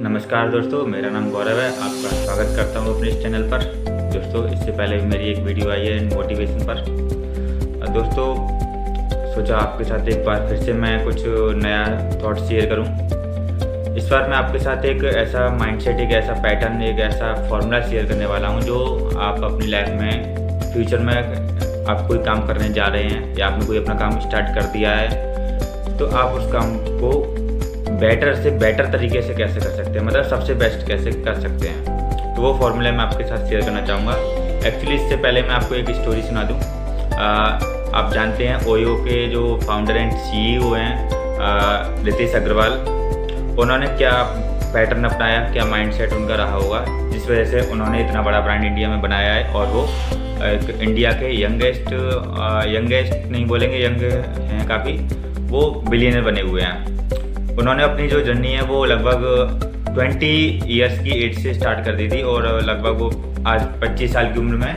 नमस्कार दोस्तों, मेरा नाम गौरव है। आपका स्वागत करता हूँ अपने इस चैनल पर। दोस्तों, इससे पहले भी मेरी एक वीडियो आई है मोटिवेशन पर। दोस्तों, सोचा आपके साथ एक बार फिर से मैं कुछ नया थॉट शेयर करूँ। इस बार मैं आपके साथ एक ऐसा माइंडसेट, एक ऐसा पैटर्न, एक ऐसा फॉर्मूला शेयर करने वाला हूँ जो आप अपनी लाइफ में फ्यूचर में आप कोई काम करने जा रहे हैं या आपने कोई अपना काम स्टार्ट कर दिया है, तो आप उस काम को बेटर से बेटर तरीके से कैसे कर सकते हैं, मतलब सबसे बेस्ट कैसे कर सकते हैं। तो वो फॉर्मूला मैं आपके साथ शेयर करना चाहूँगा। एक्चुअली इससे पहले मैं आपको एक स्टोरी सुना दूँ। आप जानते हैं ओयो के जो फाउंडर एंड CEO हैं रितेश अग्रवाल, उन्होंने क्या पैटर्न अपनाया, क्या माइंडसेट उनका रहा होगा जिस वजह से उन्होंने इतना बड़ा ब्रांड इंडिया में बनाया है। और वो एक इंडिया के यंगेस्ट नहीं बोलेंगे, यंग हैं काफ़ी, वो बिलियनर बने हुए हैं। उन्होंने अपनी जो जर्नी है वो लगभग 20 ईयर्स की एज से स्टार्ट कर दी थी और लगभग वो आज 25 साल की उम्र में,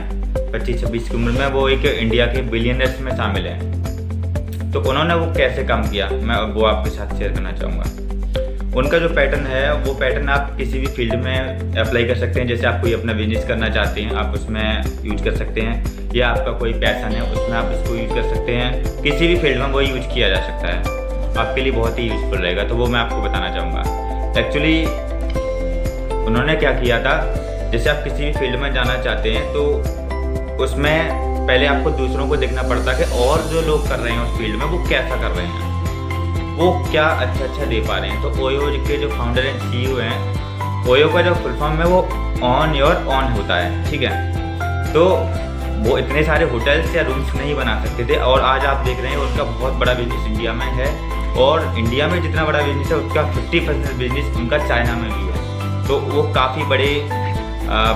25-26 की उम्र में वो एक इंडिया के बिलियनर्स में शामिल हैं। तो उन्होंने वो कैसे काम किया, मैं वो आपके साथ शेयर करना चाहूँगा। उनका जो पैटर्न है वो पैटर्न आप किसी भी फील्ड में अप्लाई कर सकते हैं। जैसे आप कोई अपना बिजनेस करना चाहते हैं, आप उसमें यूज कर सकते हैं, या आपका कोई पैशन है उसमें आप इसको यूज कर सकते हैं। किसी भी फील्ड में वो यूज किया जा सकता है, आपके लिए बहुत ही यूज़फुल रहेगा। तो वो मैं आपको बताना चाहूँगा। एक्चुअली उन्होंने क्या किया था, जैसे आप किसी भी फील्ड में जाना चाहते हैं तो उसमें पहले आपको दूसरों को देखना पड़ता है कि और जो लोग कर रहे हैं उस फील्ड में वो कैसा कर रहे हैं, वो क्या अच्छा दे पा रहे हैं। तो ओयो के जो फाउंडर एंड CEO हैं, ओयो का जो फुल फॉर्म है वो ऑन योर ऑन होता है, ठीक है। तो वो इतने सारे होटल्स या रूम्स नहीं बना सकते थे और आज आप देख रहे हैं उनका बहुत बड़ा बिजनेस इंडिया में है। और इंडिया में जितना बड़ा बिजनेस है उसका 50% बिजनेस उनका चाइना में भी है। तो वो काफ़ी बड़े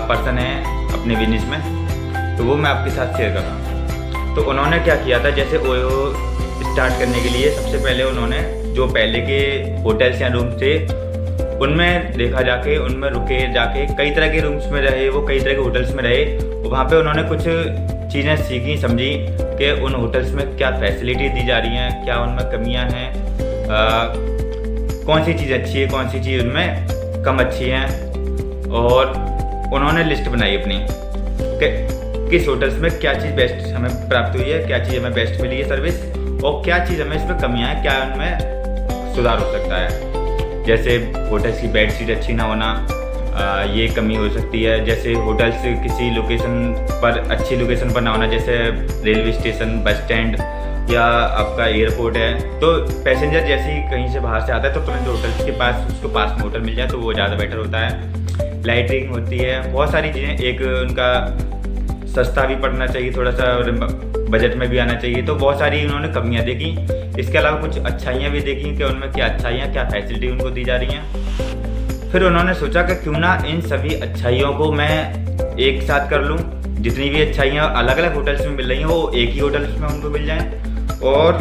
पर्सन हैं अपने बिजनेस में। तो वो मैं आपके साथ शेयर कर रहा हूँ। तो उन्होंने क्या किया था, जैसे ओयो स्टार्ट करने के लिए सबसे पहले उन्होंने जो पहले के होटल्स या रूम्स थे उनमें देखा जाके, उनमें रुके जाके, कई तरह के रूम्स में रहे, वो कई तरह के होटल्स में रहे। वहाँ पे उन्होंने कुछ चीज़ें सीखी, समझी कि उन होटल्स में क्या फैसिलिटी दी जा रही हैं, क्या उनमें कमियां हैं, कौन सी चीज़ अच्छी है, कौन सी चीज़ उनमें कम अच्छी हैं। और उन्होंने लिस्ट बनाई अपनी कि किस होटल्स में क्या चीज़ बेस्ट हमें प्राप्त हुई है, क्या चीज़ हमें बेस्ट मिली है सर्विस, और क्या चीज़ हमें इसमें कमियां हैं, क्या उनमें सुधार हो सकता है। जैसे होटल्स की बेड शीट अच्छी ना होना, ये कमी हो सकती है। जैसे होटल्स किसी लोकेशन पर, अच्छी लोकेशन पर ना होना, जैसे रेलवे स्टेशन, बस स्टैंड या आपका एयरपोर्ट है, तो पैसेंजर जैसे ही कहीं से बाहर से आता है तो तुरंत होटल्स के पास, उसको पास में होटल मिल जाए तो वो ज़्यादा बेटर होता है। लाइटिंग होती है, बहुत सारी चीज़ें। एक उनका सस्ता भी पड़ना चाहिए, थोड़ा सा बजट में भी आना चाहिए। तो बहुत सारी उन्होंने कमियाँ देखी। इसके अलावा कुछ अच्छाइयाँ भी देखी कि उनमें क्या अच्छाइयाँ, क्या फैसिलिटी उनको दी जा रही हैं। फिर उन्होंने सोचा कि क्यों ना इन सभी अच्छाइयों को मैं एक साथ कर लूँ। जितनी भी अच्छाइयाँ अलग अलग होटल्स में मिल रही हैं वो एक ही होटल्स में उनको मिल जाएँ। और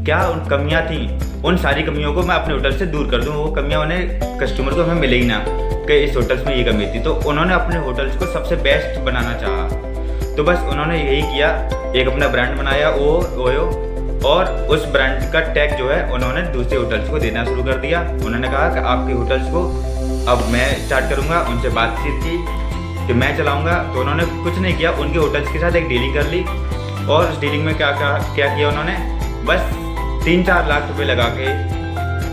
क्या उन कमियाँ थी, उन सारी कमियों को मैं अपने होटल से दूर कर दूँ। वो कमियाँ उन्हें, कस्टमर को हमें मिले ही ना कि इस होटल्स में ये कमी थी। तो उन्होंने अपने होटल्स को सबसे बेस्ट बनाना चाहा। तो बस उन्होंने यही किया, एक अपना ब्रांड बनाया ओयो, और उस ब्रांड का टैग जो है उन्होंने दूसरे होटल्स को देना शुरू कर दिया। उन्होंने कहा कि आपके होटल्स को अब मैं स्टार्ट करूँगा। उनसे बातचीत की कि मैं चलाऊँगा। तो उन्होंने कुछ नहीं किया, उनके होटल्स के साथ एक डीलिंग कर ली। और उस डीलिंग में क्या किया उन्होंने, बस 3-4 लाख रुपए लगा के,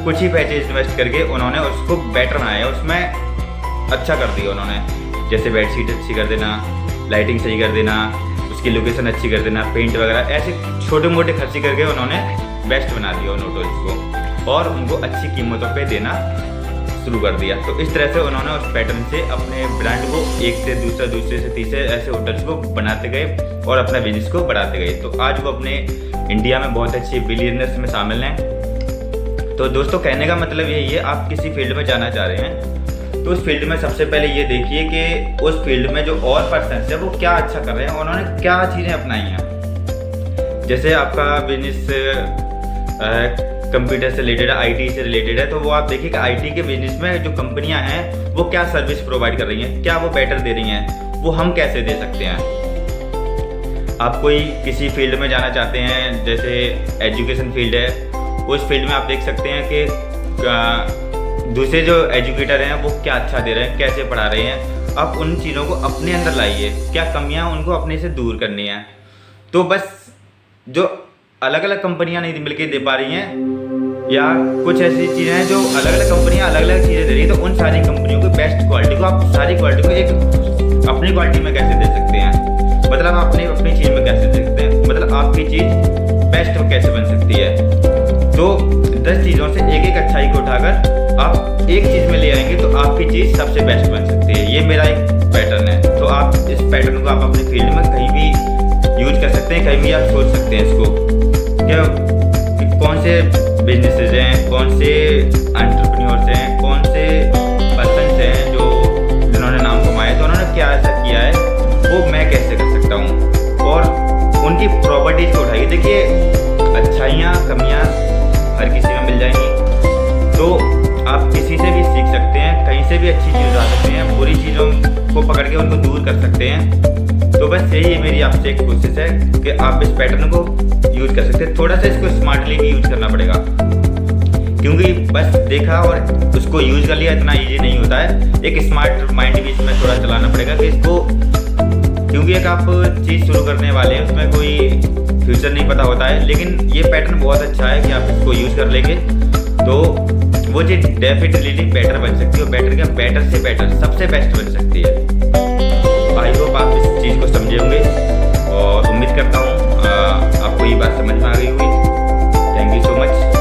कुछ ही पैसे इन्वेस्ट करके उन्होंने उसको बेटर बनाया, उसमें अच्छा कर दिया उन्होंने। जैसे बेड शीट अच्छी कर देना, लाइटिंग सही कर देना, उसकी लोकेशन अच्छी कर देना, पेंट वगैरह, ऐसे छोटे मोटे खर्चे करके उन्होंने बेस्ट बना दिया उन होटल्स को और उनको अच्छी कीमतों पे देना शुरू कर दिया। तो इस तरह से उन्होंने उस पैटर्न से अपने ब्रांड को एक से दूसरा, दूसरे से तीसरे ऐसे होटल्स को बनाते गए और अपना बिजनेस को बढ़ाते गए। तो आज वो अपने इंडिया में बहुत अच्छे बिलियनर्स में शामिल हैं। तो दोस्तों, कहने का मतलब यही है, आप किसी फील्ड में जाना चाह रहे हैं तो उस फील्ड में सबसे पहले ये देखिए कि उस फील्ड में जो और पर्सन है वो क्या अच्छा कर रहे हैं, उन्होंने क्या चीज़ें अपनाई हैं। जैसे आपका बिजनेस कंप्यूटर से रिलेटेड है, IT से रिलेटेड है, तो वो आप देखिए कि IT के बिजनेस में जो कंपनियां हैं वो क्या सर्विस प्रोवाइड कर रही हैं, क्या वो बेटर दे रही हैं, वो हम कैसे दे सकते हैं। आप कोई किसी फील्ड में जाना चाहते हैं, जैसे एजुकेशन फील्ड है, उस फील्ड में आप देख सकते हैं कि दूसरे जो एजुकेटर हैं वो क्या अच्छा दे रहे हैं, कैसे पढ़ा रहे हैं, आप उन चीज़ों को अपने अंदर लाइए। क्या कमियां उनको अपने से दूर करनी है। तो बस जो अलग अलग कंपनियां नहीं मिलके दे पा रही हैं, या कुछ ऐसी चीज़ें हैं जो अलग अलग कंपनियां अलग अलग चीज़ें दे रही है, तो उन सारी कंपनियों की बेस्ट क्वालिटी को आप सारी क्वालिटी को एक अपनी क्वालिटी में कैसे दे सकते हैं, मतलब आप अपनी चीज़ में कैसे दे सकते हैं, मतलब आपकी चीज़ बेस्ट कैसे बन सकती है। तो 10 चीज़ों से एक एक अच्छाई को उठाकर आप एक चीज़ में ले आएंगे तो आपकी चीज़ सबसे बेस्ट बन सकती है। ये मेरा एक पैटर्न है। तो आप इस पैटर्न को आप अपने फील्ड में कहीं भी यूज कर सकते हैं, कहीं भी आप सोच सकते हैं इसको। क्या कौन से बिजनेसेस हैं, कौन से एंटरप्रेन्योर्स हैं, कौन से पर्सन्स हैं जो जिन्होंने नाम कमाया, तो उन्होंने क्या ऐसा किया है वो मैं कैसे कर सकता हूँ, और उनकी प्रॉपर्टीज़ को उठाइए। देखिए अच्छाइयाँ कमियाँ हर किसी में मिल जाएंगी, तो आप किसी से भी सीख सकते हैं, कहीं से भी अच्छी चीज़ उठा सकते हैं, बुरी चीज़ों को पकड़ के उनको दूर कर सकते हैं। तो बस यही मेरी आपसे एक कोशिश है कि आप इस पैटर्न को यूज कर सकते हैं। थोड़ा सा इसको स्मार्टली भी यूज करना पड़ेगा, क्योंकि बस देखा और उसको यूज कर लिया इतना ईजी नहीं होता है। एक स्मार्ट माइंड भी इसमें थोड़ा चलाना पड़ेगा कि इसको, क्योंकि एक आप चीज़ शुरू करने वाले हैं उसमें कोई फ्यूचर नहीं पता होता है, लेकिन ये पैटर्न बहुत अच्छा है कि आप इसको यूज़ कर लेंगे तो वो चीज़ डेफिनेटली बेटर बन सकती है, और बेटर क्या, बेटर से बेटर सबसे बेस्ट बन सकती है। आई होप आप इस चीज़ को समझे होंगे, और उम्मीद करता हूँ आपको ये बात समझ में आ गई होगी। Thank you so much.